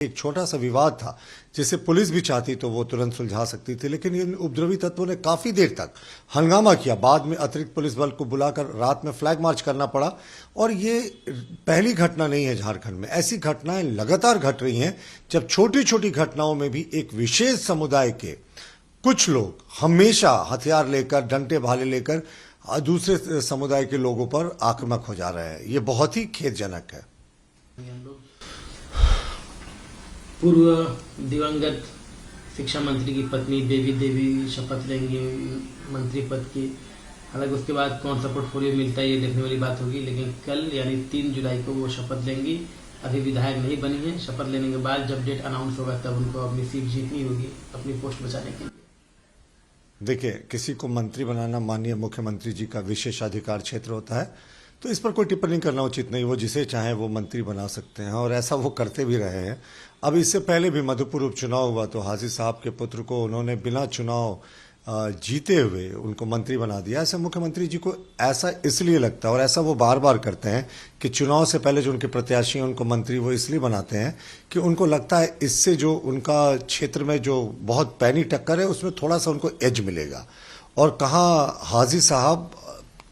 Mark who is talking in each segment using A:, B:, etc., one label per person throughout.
A: एक छोटा सा विवाद था जिसे पुलिस भी चाहती तो वो तुरंत सुलझा सकती थी, लेकिन इन उपद्रवी तत्वों ने काफी देर तक हंगामा किया। बाद में अतिरिक्त पुलिस बल को बुलाकर रात में फ्लैग मार्च करना पड़ा। और ये पहली घटना नहीं है झारखंड में, ऐसी घटनाएं लगातार घट रही हैं जब छोटी छोटी घटनाओं में भी एक विशेष समुदाय के कुछ लोग हमेशा हथियार लेकर, डंडे भाले लेकर दूसरे समुदाय के लोगों पर आक्रामक हो जा रहे हैं। ये बहुत ही खेदजनक है।
B: पूर्व दिवंगत शिक्षा मंत्री की पत्नी बेबी देवी शपथ लेंगी मंत्री पद की। हालांकि उसके बाद कौन सा पोर्टफोलियो मिलता है ये देखने वाली बात होगी, लेकिन कल यानी 3 जुलाई को वो शपथ लेंगी। अभी विधायक नहीं बनी है। शपथ लेने के बाद जब डेट अनाउंस होगा तब उनको अपनी सीट जीतनी होगी अपनी पोस्ट बचाने के लिए।
A: देखिए, किसी को मंत्री बनाना माननीय मुख्यमंत्री जी का विशेषाधिकार क्षेत्र होता है, तो इस पर कोई टिप्पणी करना उचित नहीं। वो जिसे चाहे वो मंत्री बना सकते हैं और ऐसा वो करते भी रहे हैं। अब इससे पहले भी मधुपुर उपचुनाव हुआ तो हाजी साहब के पुत्र को उन्होंने बिना चुनाव जीते हुए उनको मंत्री बना दिया। ऐसे मुख्यमंत्री जी को ऐसा इसलिए लगता है और ऐसा वो बार बार करते हैं कि चुनाव से पहले जो उनके प्रत्याशी हैं उनको मंत्री वो इसलिए बनाते हैं कि उनको लगता है इससे जो उनका क्षेत्र में जो बहुत पैनी टक्कर है उसमें थोड़ा सा उनको एज मिलेगा। और कहाँ हाजी साहब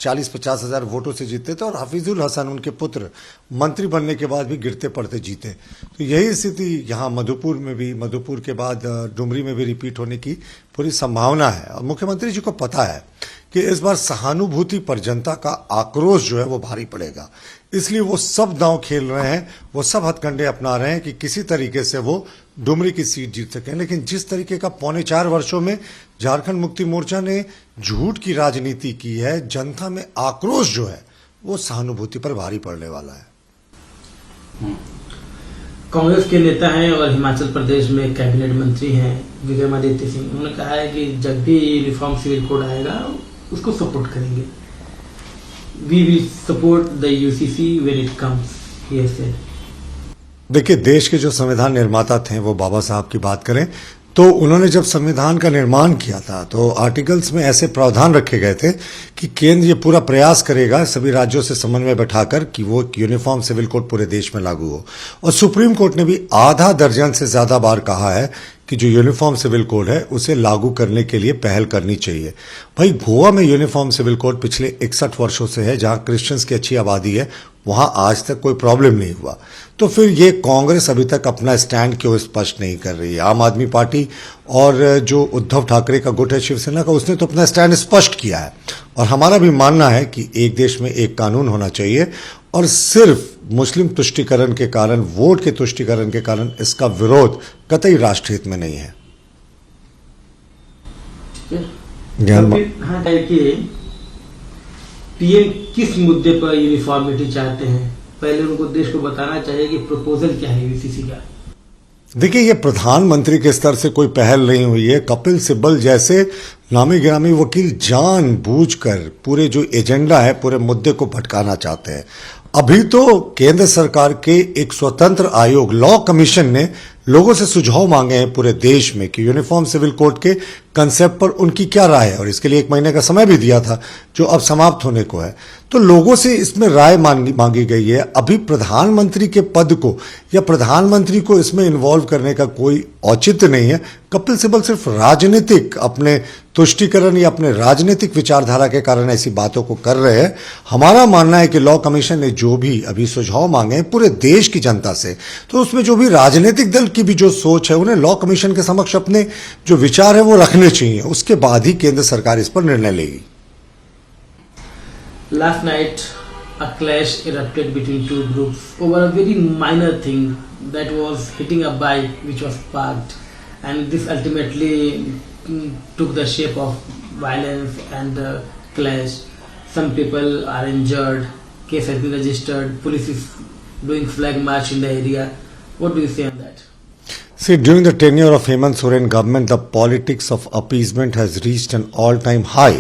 A: 40-50 हजार वोटों से जीते थे और हफीजुल हसन उनके पुत्र मंत्री बनने के बाद भी गिरते पड़ते जीते। तो यही स्थिति यहाँ मधुपुर में भी, मधुपुर के बाद डुमरी में भी रिपीट होने की पूरी संभावना है। और मुख्यमंत्री जी को पता है कि इस बार सहानुभूति पर जनता का आक्रोश जो है वो भारी पड़ेगा, इसलिए वो सब दांव खेल रहे हैं, वो सब हथकंडे अपना रहे हैं कि किसी तरीके से वो डुमरी की सीट जीत सकें। लेकिन जिस तरीके का 4.25 वर्षों में झारखंड मुक्ति मोर्चा ने झूठ की राजनीति की है, जनता में आक्रोश जो है वो सहानुभूति पर भारी पड़ने वाला है।
B: कांग्रेस के नेता हैं और हिमाचल प्रदेश में कैबिनेट मंत्री हैं विक्रमादित्य सिंह। उन्होंने कहा है कि जब भी यूनिफॉर्म सिविल कोड आएगा उसको सपोर्ट करेंगे। We will support the UCC when it comes, he has said.
A: देखिए, देश के जो संविधान निर्माता थे वो बाबा साहब की बात करें तो उन्होंने जब संविधान का निर्माण किया था तो आर्टिकल्स में ऐसे प्रावधान रखे गए थे कि केंद्र ये पूरा प्रयास करेगा सभी राज्यों से समन्वय बैठाकर कि वो यूनिफॉर्म सिविल कोड पूरे देश में लागू हो। और सुप्रीम कोर्ट ने भी आधा दर्जन से ज्यादा बार कहा है कि जो यूनिफॉर्म सिविल कोड है उसे लागू करने के लिए पहल करनी चाहिए। भाई, गोवा में यूनिफॉर्म सिविल कोड पिछले 61 वर्षों से है, जहां क्रिश्चियंस की अच्छी आबादी है, वहां आज तक कोई प्रॉब्लम नहीं हुआ। तो फिर ये कांग्रेस अभी तक अपना स्टैंड क्यों स्पष्ट नहीं कर रही है? आम आदमी पार्टी और जो उद्धव ठाकरे का गुट है शिवसेना का, उसने तो अपना स्टैंड स्पष्ट किया है। और हमारा भी मानना है कि एक देश में एक कानून होना चाहिए और सिर्फ मुस्लिम तुष्टीकरण के कारण, वोट के तुष्टीकरण के कारण इसका विरोध कतई राष्ट्रहित में नहीं है।
B: पीएम किस मुद्दे पर यूनिफॉर्मिटी चाहते हैं? पहले उनको देश को बताना चाहिए कि प्रपोजल क्या है यूसीसी का।
A: देखिए, ये प्रधानमंत्री के स्तर से कोई पहल नहीं हुई है। कपिल सिब्बल जैसे नामी गिरामी वकील जानबूझकर पूरे जो एजेंडा है, पूरे मुद्दे को भटकाना चाहते हैं। अभी तो केंद्र सरकार के एक स्वतंत्र आयोग लॉ कमीशन ने लोगों से सुझाव मांगे हैं पूरे देश में कि यूनिफॉर्म सिविल कोड के कंसेप्ट पर उनकी क्या राय है, और इसके लिए 1 महीने का समय भी दिया था जो अब समाप्त होने को है। तो लोगों से इसमें राय मांगी गई है। अभी प्रधानमंत्री के पद को या प्रधानमंत्री को इसमें इन्वॉल्व करने का कोई औचित्य नहीं है। कपिल सिब्बल सिर्फ राजनीतिक अपने तुष्टीकरण या अपने राजनीतिक विचारधारा के कारण ऐसी बातों को कर रहे हैं। हमारा मानना है कि लॉ कमीशन ने जो भी अभी सुझाव मांगे हैं पूरे देश की जनता से, तो उसमें जो भी राजनीतिक दल की भी जो सोच है उन्हें लॉ कमीशन के समक्ष अपने जो विचार है वो रखने चाहिए। उसके बाद ही केंद्र सरकार इस पर निर्णय लेगी।
B: Last night, a clash erupted between two groups over a very minor thing that was hitting a bike which was parked, and this ultimately took the shape of violence and clash. Some people are injured. Case has been registered. Police is doing flag march in the area. What do you say on that?
A: See, during the tenure of Hemant Soren government, the politics of appeasement has reached an all-time high.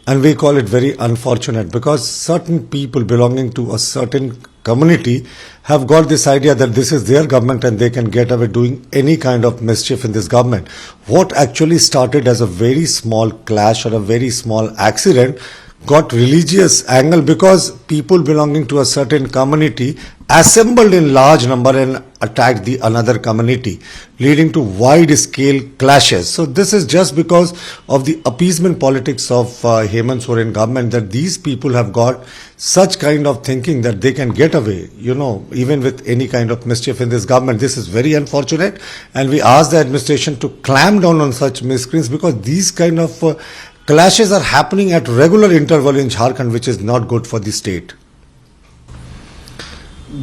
A: And we call it very unfortunate because certain people belonging to a certain community have got this idea that this is their government and they can get away doing any kind of mischief in this government. What actually started as a very small clash or a very small accident got religious angle because people belonging to a certain community assembled in large number and attacked the another community, leading to wide scale clashes. So this is just because of the appeasement politics of Hemant Soren government, that these people have got such kind of thinking that they can get away, even with any kind of mischief in this government. This is very unfortunate, and we ask the administration to clamp down on such miscreants, because these kind of clashes are happening at regular interval in Jharkhand, which is not good for the state.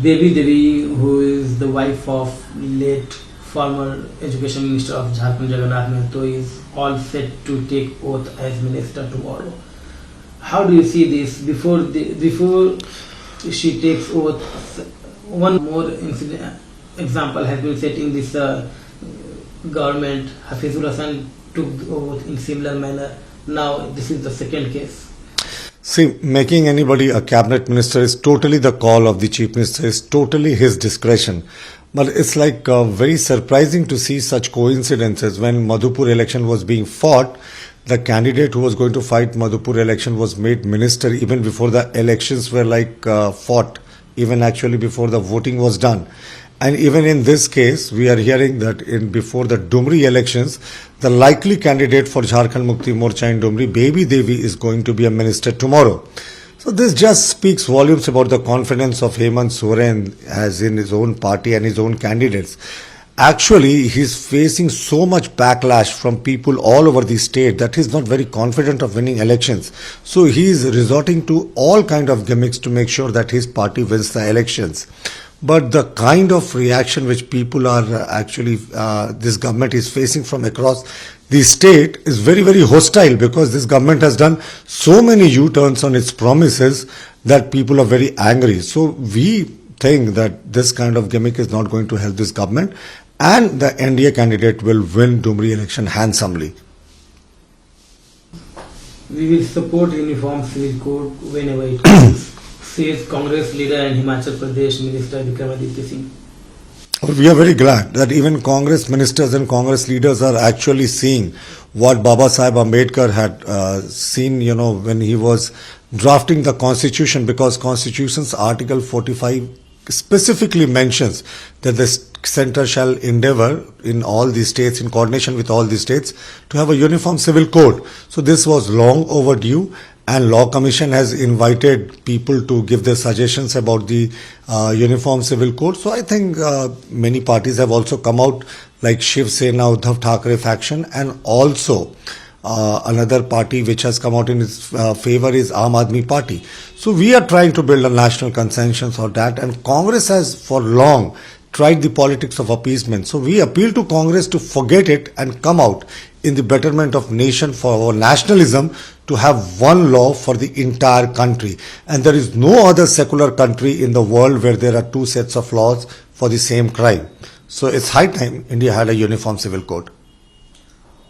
B: Devi Devi, who is the wife of late former Education Minister of Jharkhand, Jagannath Mahto, is all set to take oath as minister tomorrow. How do you see this? Before she takes oath, one more example has been set in this government. Hafizul Hasan took the oath in similar manner. Now this is the second case.
A: See, making anybody a cabinet minister is totally the call of the chief minister, is totally his discretion. But it's like very surprising to see such coincidences. When Madhupur election was being fought, the candidate who was going to fight Madhupur election was made minister even before the elections were fought, even actually before the voting was done. And even in this case, we are hearing that before the Dumri elections, the likely candidate for Jharkhand Mukti Morcha in Dumri, Baby Devi, is going to be a minister tomorrow. So this just speaks volumes about the confidence of Hemant Soren as in his own party and his own candidates. Actually, he's facing so much backlash from people all over the state that he's not very confident of winning elections. So he's resorting to all kind of gimmicks to make sure that his party wins the elections. But the kind of reaction which people are this government is facing from across the state is very, very hostile, because this government has done so many U-turns on its promises that people are very angry. So we think that this kind of gimmick is not going to help this government, and the NDA candidate will win Dumri election handsomely.
B: We will support uniform civil code whenever it comes, says Congress leader and Himachal Pradesh Minister Vikramaditya Singh.
A: We are very glad that even Congress ministers and Congress leaders are actually seeing what Baba Saheb Ambedkar had seen, when he was drafting the Constitution, because Constitution's Article 45 specifically mentions that the center shall endeavor in all the states, in coordination with all the states, to have a uniform civil code. So this was long overdue, and Law Commission has invited people to give their suggestions about the uniform civil code. So I think many parties have also come out, like Shiv Sena, Uddhav Thackeray faction, and also another party which has come out in its favor is Aam Aadmi Party. So we are trying to build a national consensus on that, and Congress has for long tried the politics of appeasement. So we appeal to Congress to forget it and come out in the betterment of nation, for our nationalism, to have one law for the entire country. And there is no other secular country in the world where there are two sets of laws for the same crime. So it's high time India had a uniform civil code.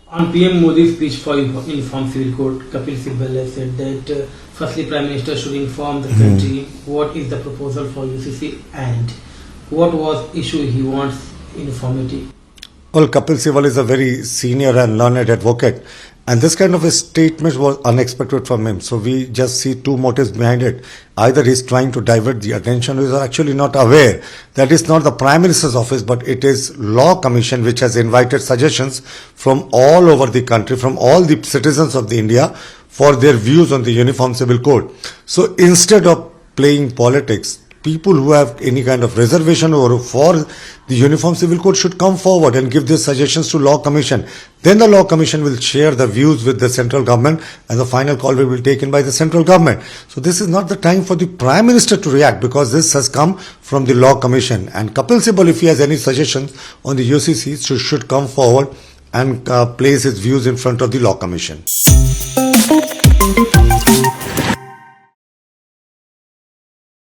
B: On PM Modi's speech for uniform civil code, Kapil Sibal said that firstly Prime Minister should inform the country what is the proposal for UCC and what was issue he wants uniformity.
A: Well, Kapil Sibal is a very senior and learned advocate, and this kind of a statement was unexpected from him. So we just see two motives behind it. Either he's trying to divert the attention, or he's actually not aware that it's not the Prime Minister's office, but it is Law Commission which has invited suggestions from all over the country, from all the citizens of the India, for their views on the Uniform Civil Code. So instead of playing politics, people who have any kind of reservation or for the Uniform Civil Code should come forward and give their suggestions to Law Commission. Then the Law Commission will share the views with the central government, and the final call will be taken by the central government. So this is not the time for the Prime Minister to react, because this has come from the Law Commission. And Kapil Sibal, if he has any suggestions on the UCC, should come forward and place his views in front of the Law Commission.